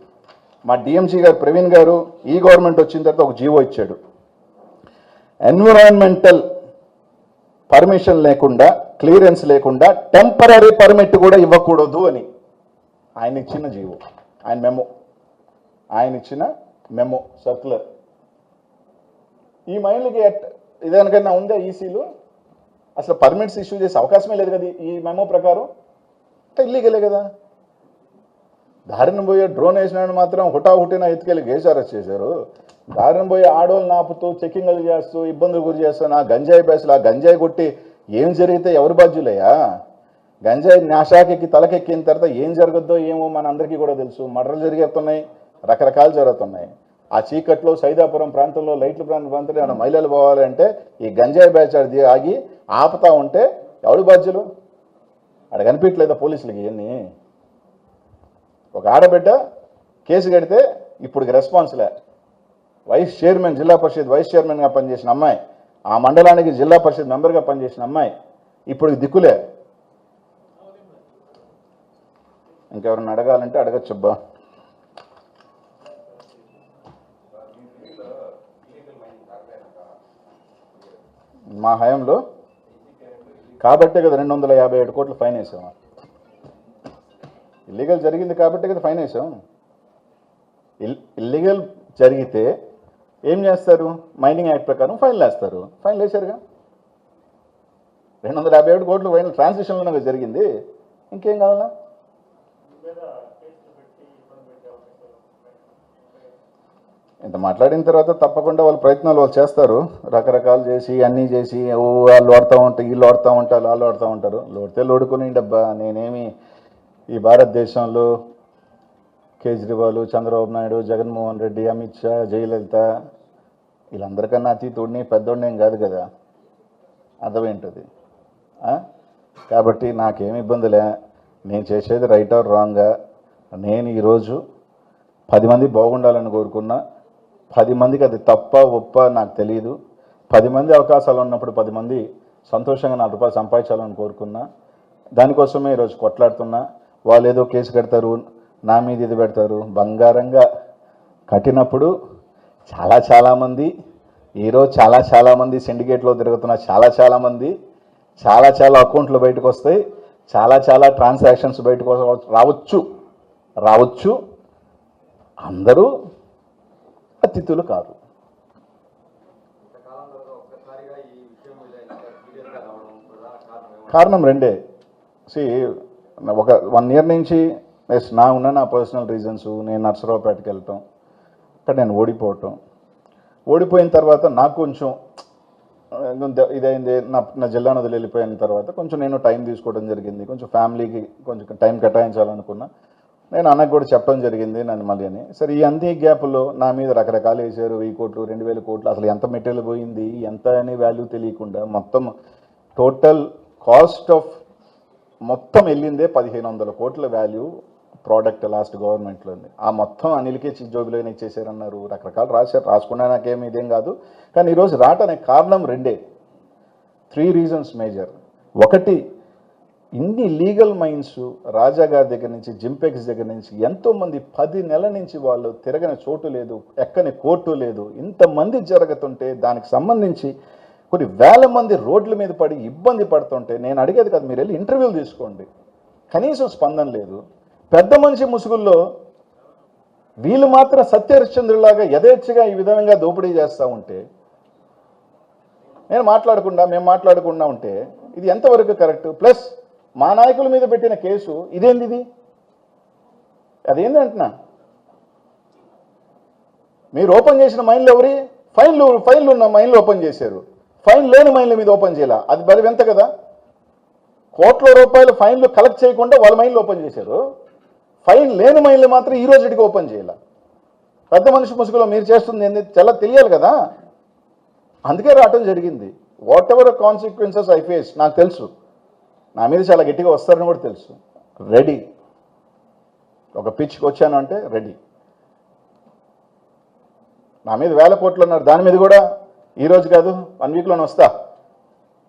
B: మా డిఎంసీ గారు ప్రవీణ్ గారు ఈ గవర్నమెంట్ వచ్చిన తర్వాత ఒక జీవో ఇచ్చాడు. ఎన్విరాన్మెంటల్ పర్మిషన్ లేకుండా, క్లియరెన్స్ లేకుండా టెంపరీ పర్మిట్ కూడా ఇవ్వకూడదు అని ఆయన ఇచ్చిన జీవో, ఆయన ఇచ్చిన మెమో సర్క్యులర్. ఈ మైన్లకి ఇదేనికైనా ఉందా ఈసీలు? అసలు పర్మిట్స్ ఇష్యూ చేసే అవకాశమే లేదు కదా ఈ మెమో ప్రకారం. ఇల్లీగలే కదా. దారిన పోయే డ్రోన్ వేసినాడు మాత్రం హుటాహుటిన ఎత్తుకెళ్ళి కేసు అరెస్ట్ చేశారు. దారిన పోయి ఆడోళ్ళని ఆపుతూ చెక్కింగ్లు చేస్తూ ఇబ్బందులు గురి చేస్తూ నా గంజాయి బేసులు ఆ గంజాయి కొట్టి ఏం జరిగితే ఎవరు బాధ్యులయ్యా? గంజాయి నాశాకెక్కి తలకెక్కిన తర్వాత ఏం జరగద్దో ఏమో మన అందరికీ కూడా తెలుసు. మర్డర్లు జరిగేస్తున్నాయి, రకరకాలు జరుగుతున్నాయి. ఆ చీకట్లో సైదాపురం ప్రాంతంలో లైట్ల ప్రాంతంలో ఏమైనా మహిళలు పోవాలంటే ఈ గంజాయి బ్యాచ్ ఆగి ఆపుతా ఉంటే ఎవడు బాధ్యులు? అక్కడ కనిపించలేదా పోలీసులకి? ఇవన్నీ ఒక ఆడబిడ్డ కేసు కడితే ఇప్పుడు రెస్పాన్స్లే. వైస్ చైర్మన్, జిల్లా పరిషత్ వైస్ చైర్మన్గా పనిచేసిన అమ్మాయి, ఆ మండలానికి జిల్లా పరిషత్ మెంబర్గా పనిచేసిన అమ్మాయి ఇప్పుడు దిక్కులే. ఇంకెవరన్నా అడగాలంటే అడగచ్చబ్బా. మా హయాంలో కాబట్టే కదా 257 కోట్లు ఫైన్ వేసాం. ఇల్లీగల్ జరిగింది కాబట్టే కదా ఫైన్ వేసాం. ఇల్లీగల్ జరిగితే ఏం చేస్తారు? మైనింగ్ యాక్ట్ ప్రకారం ఫైన్లు వేస్తారు. ఫైన్లు వేశారుగా. 257 కోట్లు ఫైన్ ట్రాన్సిషన్లోనే జరిగింది. ఇంకేం కావాలా? ఇంత మాట్లాడిన తర్వాత తప్పకుండా వాళ్ళ ప్రయత్నాలు వాళ్ళు చేస్తారు. రకరకాలు చేసి అన్నీ చేసి వాళ్ళు వాడుతూ ఉంటారు, వీళ్ళు వాడుతూ ఉంటారు, వాళ్ళు వాడుతూ ఉంటారు. లోడితే లోడుకుని డబ్బా. నేనేమి ఈ భారతదేశంలో కేజ్రీవాల్, చంద్రబాబు నాయుడు, జగన్మోహన్ రెడ్డి, అమిత్ షా, జయలలిత వీళ్ళందరికన్నా అతీతుడిని పెద్దోడిని ఏం కాదు కదా. అర్థమేంటది? కాబట్టి నాకేమి ఇబ్బందిలే. నేను చేసేది రైట్ ఆర్ రాంగా. నేను ఈరోజు 10 మంది బాగుండాలని కోరుకున్నా. 10 మందికి అది తప్ప ఒప్ప నాకు తెలియదు. 10 మంది అవకాశాలు ఉన్నప్పుడు 10 మంది సంతోషంగా 4 రూపాయలు సంపాదించాలని కోరుకున్నా. దానికోసమే ఈరోజు కొట్లాడుతున్నా. వాళ్ళు ఏదో కేసు కడతారు, నా మీద ఇది పెడతారు. బంగారంగా కట్టినప్పుడు చాలామంది ఈరోజు చాలామంది సిండికేట్లో తిరుగుతున్న చాలామంది చాలా అకౌంట్లు బయటకు వస్తాయి. చాలా ట్రాన్సాక్షన్స్ బయటకు రావచ్చు. అందరూ అతిథులు కాదు. కారణం రెండే. ఒక 1 year నుంచి నా పర్సనల్ రీజన్స్. నేను నర్సరావుపేటకి వెళ్ళటం, అక్కడ నేను ఓడిపోయిన తర్వాత నాకు కొంచెం ఇదైంది. నా జిల్లాను వదిలి వెళ్ళిపోయిన తర్వాత కొంచెం నేను టైం తీసుకోవడం జరిగింది. కొంచెం ఫ్యామిలీకి కొంచెం టైం కేటాయించాలనుకున్నా. నేను అన్నకు కూడా చెప్పడం జరిగింది నన్ను మళ్ళీ అని. సరే, ఈ అన్ని గ్యాప్లో నా మీద రకరకాలు వేసారు. 1000 కోట్లు, 2000 కోట్లు, అసలు ఎంత మెటీరియల్ పోయింది, ఎంత అనే వాల్యూ తెలియకుండా మొత్తం టోటల్ కాస్ట్ ఆఫ్ మొత్తం వెళ్ళిందే 1500 కోట్ల వాల్యూ ప్రోడక్ట్ లాస్ట్ గవర్నమెంట్లో ఉంది. ఆ మొత్తం అనిల్కే జోబిలోనే ఇచ్చేసారన్నారు. రకరకాలు రాసుకున్నా నాకేమి ఇదేం కాదు. కానీ ఈరోజు రావటానికి కారణం రెండే. 3 reasons మేజర్. ఒకటి, ఇన్ని లీగల్ మైన్స్ రాజా గారి దగ్గర నుంచి, జింపెక్స్ దగ్గర నుంచి ఎంతోమంది 10 నెలల నుంచి వాళ్ళు తిరగని చోటు లేదు, ఎక్కని కోర్టు లేదు. ఇంతమంది జరుగుతుంటే దానికి సంబంధించి కొన్ని వేల మంది రోడ్ల మీద పడి ఇబ్బంది పడుతుంటే నేను అడిగేది కాదు, మీరు వెళ్ళి ఇంటర్వ్యూలు తీసుకోండి. కనీసం స్పందన లేదు. పెద్ద మనిషి ముసుగుల్లో వీళ్ళు మాత్రం సత్యహరిశ్చంద్రులాగా యథేచ్ఛగా ఈ విధంగా దోపిడీ చేస్తూ ఉంటే మేము మాట్లాడకుండా ఉంటే ఇది ఎంతవరకు కరెక్ట్? ప్లస్ మా నాయకుల మీద పెట్టిన కేసు ఇదేంది? ఇది అదేంది అంటున్నా. మీరు ఓపెన్ చేసిన మైన్లు ఎవరి? ఫైన్లు ఉన్న మైన్లు ఓపెన్ చేశారు. ఫైన్ లేని మైన్ల మీద ఓపెన్ చేయాల. అది బలి ఎంత కదా. కోట్ల రూపాయలు ఫైన్లు కలెక్ట్ చేయకుండా వాళ్ళ మైన్లు ఓపెన్ చేశారు. ఫైన్ లేని మైన్లు మాత్రం ఈ రోజుకి ఓపెన్ చేయాల. పెద్ద మనిషి ముసుగులో మీరు చేస్తుంది ఏంది చాలా తెలియాలి కదా. అందుకే రావటం జరిగింది. What ever consequences I face నాకు తెలుసు. నా మీద చాలా గట్టిగా వస్తారని కూడా తెలుసు. రెడీ. ఒక పిచ్కి వచ్చాను అంటే రెడీ. నా మీద 1000 కోట్లు ఉన్నారు. దాని మీద కూడా ఈరోజు కాదు 1 weekలోనే వస్తా.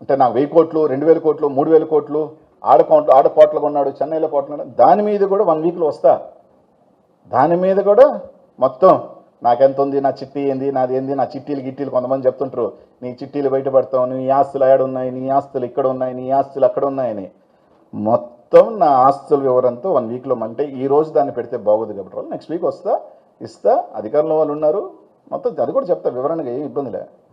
B: అంటే నాకు 1000 కోట్లు, 2000 కోట్లు, 3000 కోట్లు, ఆడ కోట్లకు ఉన్నాడు, చెన్నైలో కోట్లు ఉన్నాడు. దాని మీద కూడా 1 weekలో వస్తా. దాని మీద కూడా మొత్తం నాకెంత ఉంది, నా చిట్టి ఏంది, నాది ఏంది, నా చిట్టీలు గిట్టీలు కొంతమంది చెప్తుంటారు, నీ చిట్టీలు బయటపడతావు, నీ ఆస్తులు ఆడ ఉన్నాయి, నీ ఆస్తులు ఇక్కడ ఉన్నాయి, నీ ఆస్తులు అక్కడ ఉన్నాయని. మొత్తం నా ఆస్తుల వివరంతో 1 వీక్లో, అంటే ఈ రోజు దాన్ని పెడితే బాగోదు కాబట్టి నెక్స్ట్ వీక్ ఇస్తా, అధికారంలో వాళ్ళు ఉన్నారు, మొత్తం అది కూడా చెప్తా వివరణగా, ఏం ఇబ్బంది లే.